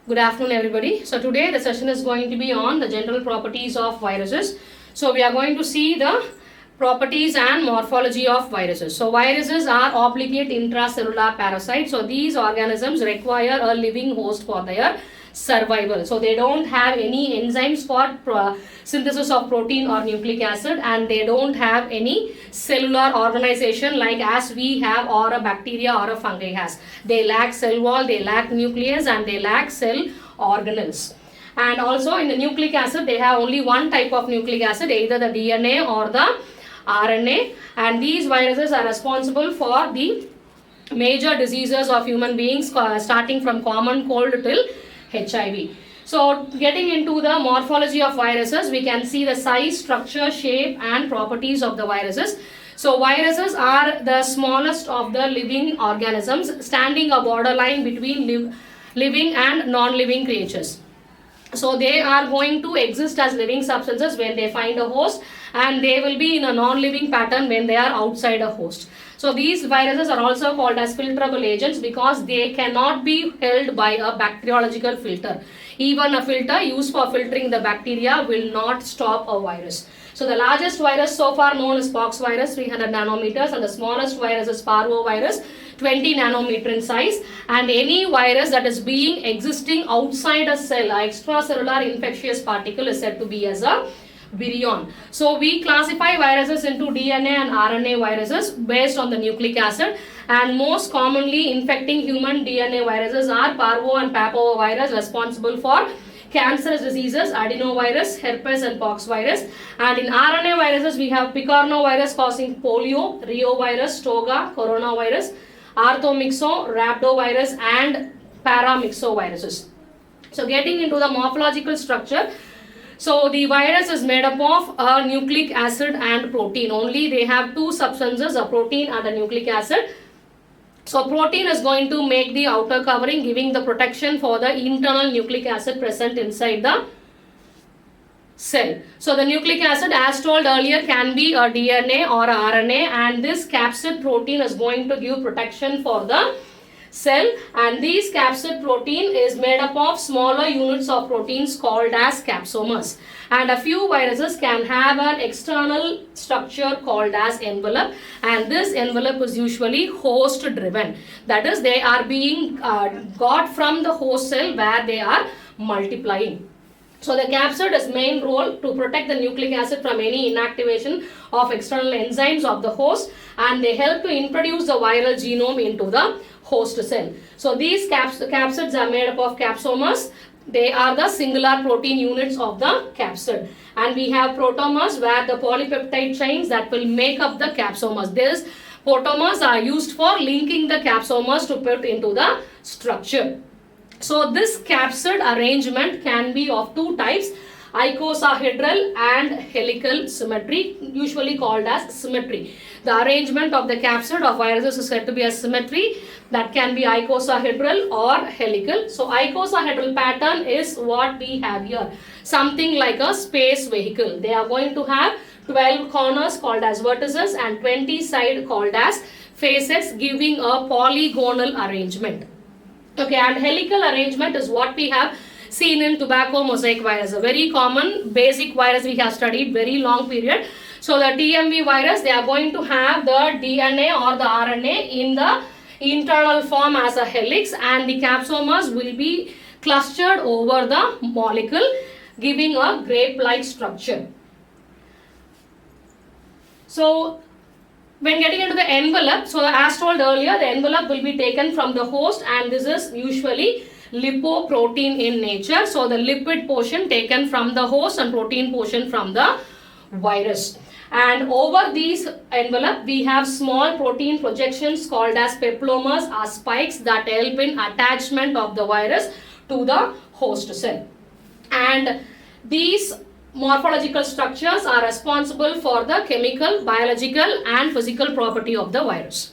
Good afternoon, everybody. So today the session is going to be on the general properties of viruses. So we are going to see the properties and morphology of viruses. So viruses are obligate intracellular parasites. So these organisms require a living host for their survival. So they don't have any enzymes for synthesis of protein or nucleic acid, and they don't have any cellular organization like as we have or a bacteria or a fungi has. They lack cell wall, they lack nucleus, and they lack cell organelles. And also in the nucleic acid, they have only one type of nucleic acid, either the DNA or the RNA, and these viruses are responsible for the major diseases of human beings starting from common cold till HIV. So getting into the morphology of viruses, we can see the size, structure, shape and properties of the viruses. So viruses are the smallest of the living organisms, standing a borderline between living and non-living creatures. So they are going to exist as living substances when they find a host, and they will be in a non-living pattern when they are outside a host. So these viruses are also called as filterable agents because they cannot be held by a bacteriological filter. Even a filter used for filtering the bacteria will not stop a virus. So the largest virus so far known is pox virus, 300 nanometers, and the smallest virus is parvovirus, 20 nanometer in size. And any virus that is being existing outside a cell, an extracellular infectious particle, is said to be as a virion. So we classify viruses into DNA and RNA viruses based on the nucleic acid, and most commonly infecting human DNA viruses are parvo and papovirus, responsible for cancerous diseases, adenovirus, herpes and pox virus. And in RNA viruses we have picornovirus causing polio, riovirus, toga, coronavirus, arthomyxo, rhabdovirus and paramyxoviruses. So getting into the morphological structure, so the virus is made up of a nucleic acid and protein. Only they have two substances, a protein and a nucleic acid. So protein is going to make the outer covering, giving the protection for the internal nucleic acid present inside the cell. So the nucleic acid, as told earlier, can be a DNA or a RNA, and this capsid protein is going to give protection for the cell, and this capsid protein is made up of smaller units of proteins called as capsomers. And a few viruses can have an external structure called as envelope, and this envelope is usually host driven. That is, they are being got from the host cell where they are multiplying. So the capsid is main role to protect the nucleic acid from any inactivation of external enzymes of the host, and they help to introduce the viral genome into the host cell. So these capsids are made up of capsomers. They are the singular protein units of the capsid. And we have protomers, where the polypeptide chains that will make up the capsomers. These protomers are used for linking the capsomers to put into the structure. So this capsid arrangement can be of two types, icosahedral and helical symmetry, usually called as symmetry. The arrangement of the capsid of viruses is said to be a symmetry, that can be icosahedral or helical. So icosahedral pattern is what we have here, something like a space vehicle. They are going to have 12 corners called as vertices and 20 sides called as facets, giving a polygonal arrangement. Okay, and helical arrangement is what we have seen in tobacco mosaic virus, a very common basic virus we have studied very long period. So the TMV virus, they are going to have the DNA or the RNA in the internal form as a helix, and the capsomers will be clustered over the molecule, giving a grape-like structure. So when getting into the envelope, so as told earlier, the envelope will be taken from the host, and this is usually lipoprotein in nature. So the lipid portion taken from the host and protein portion from the virus. And over these envelope, we have small protein projections called as peplomers or spikes that help in attachment of the virus to the host cell. And these morphological structures are responsible for the chemical, biological and physical property of the virus.